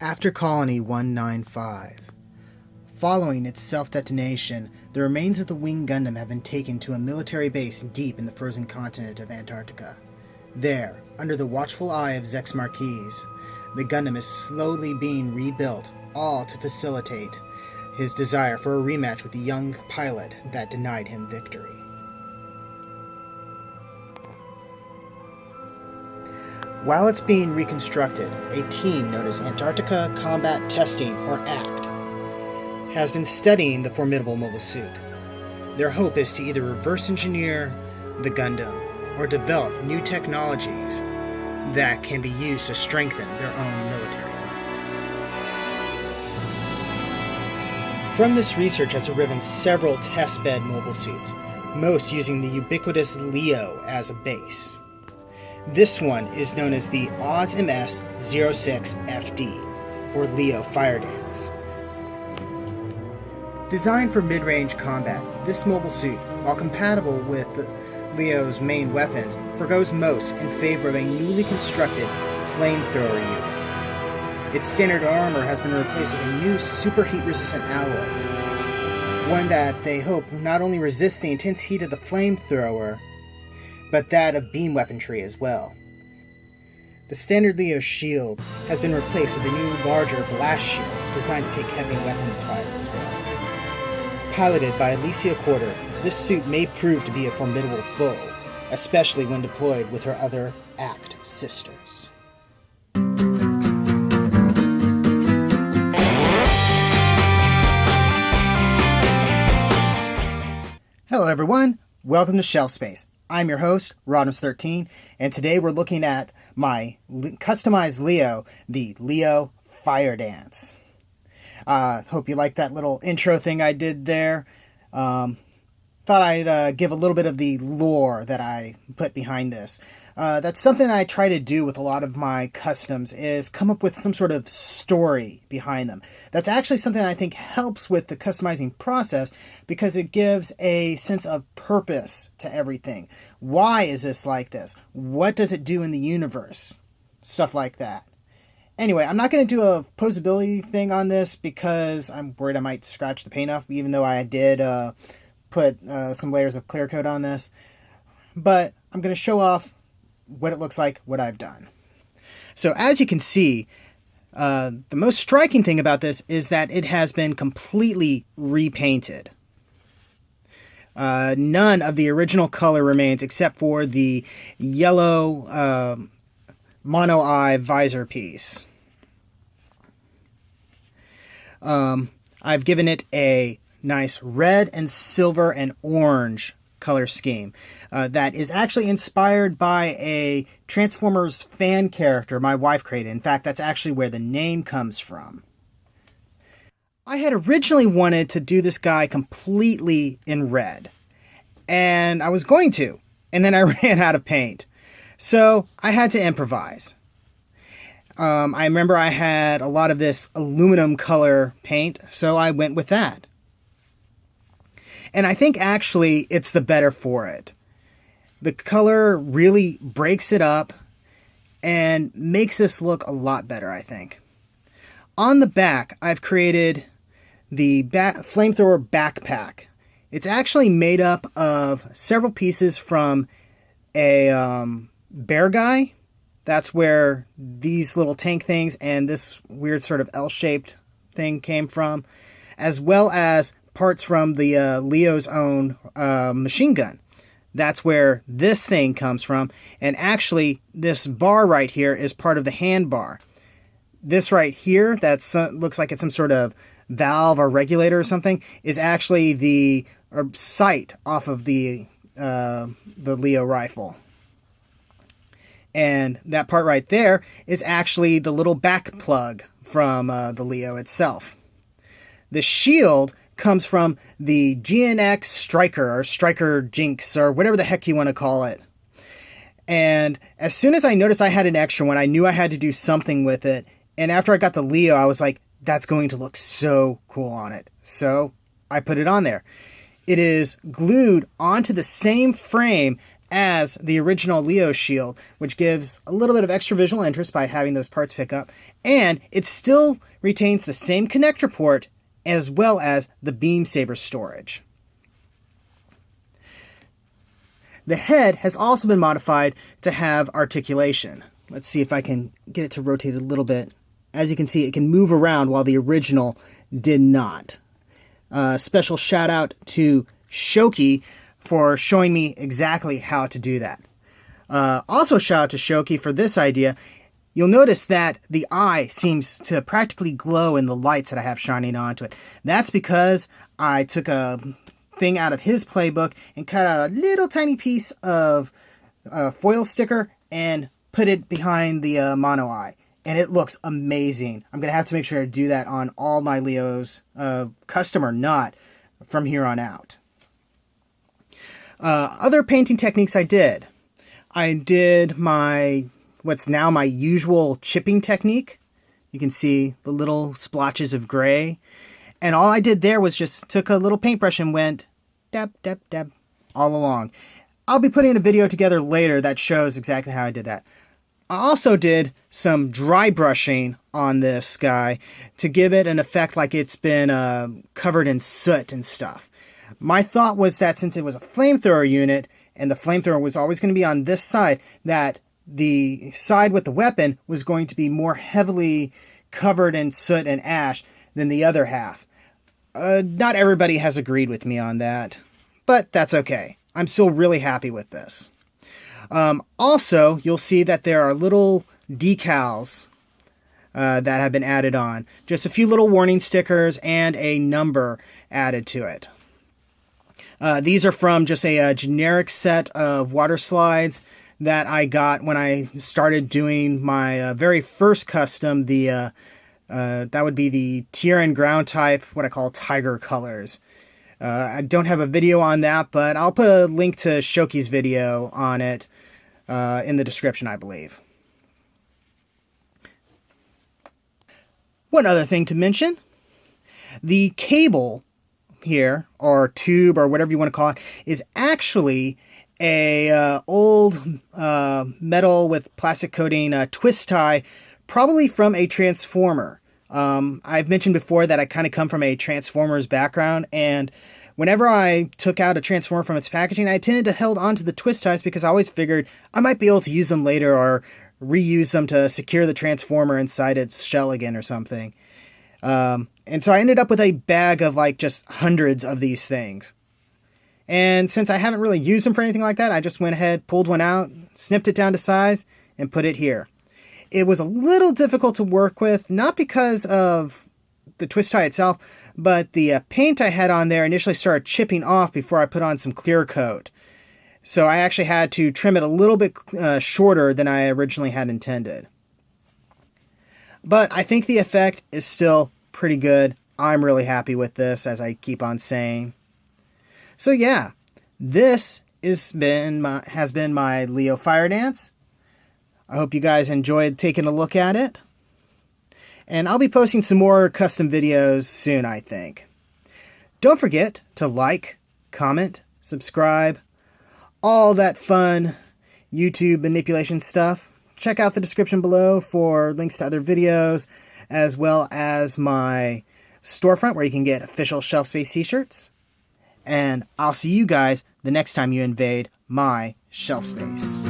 After Colony 195. Following its self-detonation, the remains of the Wing Gundam have been taken to a military base deep in the frozen continent of Antarctica. There, under the watchful eye of Zex Marquis, the Gundam is slowly being rebuilt, all to facilitate his desire for a rematch with the young pilot that denied him victory. While it's being reconstructed, a team known as Antarctica Combat Testing, or ACT, has been studying the formidable mobile suit. Their hope is to either reverse engineer the Gundam or develop new technologies that can be used to strengthen their own military might. From this research has arisen several testbed mobile suits, most using the ubiquitous Leo as a base. This one is known as the OZ-MS-06FD, or Leo Fire Dance. Designed for mid-range combat, this mobile suit, while compatible with Leo's main weapons, forgoes most in favor of a newly constructed flamethrower unit. Its standard armor has been replaced with a new superheat-resistant alloy, one that they hope not only resists the intense heat of the flamethrower, but that of beam weaponry as well. The standard Leo shield has been replaced with a new, larger blast shield designed to take heavy weapons fire as well. Piloted by Alicia Quarter, this suit may prove to be a formidable foe, especially when deployed with her other ACT sisters. Hello everyone, welcome to Shelf Space. I'm your host, Rodimus13, and today we're looking at my customized Leo, the Leo Fire Dance. Hope you liked that little intro thing I did there. Thought I'd give a little bit of the lore that I put behind this. That's something I try to do with a lot of my customs, is come up with some sort of story behind them. That's actually something I think helps with the customizing process because it gives a sense of purpose to everything. Why is this like this? What does it do in the universe? Stuff like that. Anyway, I'm not going to do a posability thing on this because I'm worried I might scratch the paint off, even though I did put some layers of clear coat on this. But I'm going to show off what it looks like, what I've done. So as you can see, the most striking thing about this is that it has been completely repainted. None of the original color remains except for the yellow mono eye visor piece. I've given it a nice red and silver and orange color scheme that is actually inspired by a Transformers fan character my wife created. In fact, that's actually where the name comes from. I had originally wanted to do this guy completely in red, and I was going to, and then I ran out of paint. So I had to improvise. I remember I had a lot of this aluminum color paint, so I went with that. And I think actually it's the better for it. The color really breaks it up and makes this look a lot better, I think. On the back, I've created the flamethrower backpack. It's actually made up of several pieces from a bear guy. That's where these little tank things and this weird sort of L-shaped thing came from, as well as parts from the Leo's own machine gun. That's where this thing comes from. And actually, this bar right here is part of the hand bar. This right here, that looks like it's some sort of valve or regulator or something, is actually the sight off of the Leo rifle. And that part right there is actually the little back plug from the Leo itself. The shield comes from the GNX Striker, or Striker Jinx, or whatever the heck you want to call it. And as soon as I noticed I had an extra one, I knew I had to do something with it. And after I got the Leo, I was like, that's going to look so cool on it. So I put it on there. It is glued onto the same frame as the original Leo shield, which gives a little bit of extra visual interest by having those parts pick up, and it still retains the same connector port as well as the beam saber storage. The head has also been modified to have articulation. Let's see if I can get it to rotate a little bit. As you can see, it can move around while the original did not. Special shout out to Shoky for showing me exactly how to do that. Also shout out to Shoky for this idea. You'll notice that the eye seems to practically glow in the lights that I have shining onto it. That's because I took a thing out of his playbook and cut out a little tiny piece of foil sticker and put it behind the mono eye. And it looks amazing. I'm going to have to make sure to do that on all my Leos, custom or not, from here on out. Other painting techniques I did what's now my usual chipping technique. You can see the little splotches of gray. And all I did there was just took a little paintbrush and went dab, dab, dab all along. I'll be putting a video together later that shows exactly how I did that. I also did some dry brushing on this guy to give it an effect like it's been covered in soot and stuff. My thought was that since it was a flamethrower unit, and the flamethrower was always going to be on this side, that the side with the weapon was going to be more heavily covered in soot and ash than the other half. Not everybody has agreed with me on that, but that's okay. I'm still really happy with this. Also, you'll see that there are little decals that have been added on. Just a few little warning stickers and a number added to it. These are from just a generic set of water slides that I got when I started doing my very first custom, that would be the Tieren ground type, what I call tiger colors. I don't have a video on that, but I'll put a link to Shoky's video on it in the description, I believe. One other thing to mention, the cable here, or tube, or whatever you want to call it, is actually a old metal with plastic coating twist tie, probably from a transformer. I've mentioned before that I kind of come from a Transformers background, and whenever I took out a Transformer from its packaging, I tended to hold onto the twist ties because I always figured I might be able to use them later or reuse them to secure the Transformer inside its shell again or something. And so I ended up with a bag of like just hundreds of these things. And since I haven't really used them for anything like that, I just went ahead, pulled one out, snipped it down to size, and put it here. It was a little difficult to work with, not because of the twist tie itself, but the paint I had on there initially started chipping off before I put on some clear coat. So I actually had to trim it a little bit shorter than I originally had intended. But I think the effect is still pretty good. I'm really happy with this, as I keep on saying. So yeah, this has been my Leo Fire Dance. I hope you guys enjoyed taking a look at it. And I'll be posting some more custom videos soon, I think. Don't forget to like, comment, subscribe, all that fun YouTube manipulation stuff. Check out the description below for links to other videos, as well as my storefront where you can get official Shelf Space t-shirts. And I'll see you guys the next time you invade my shelf space.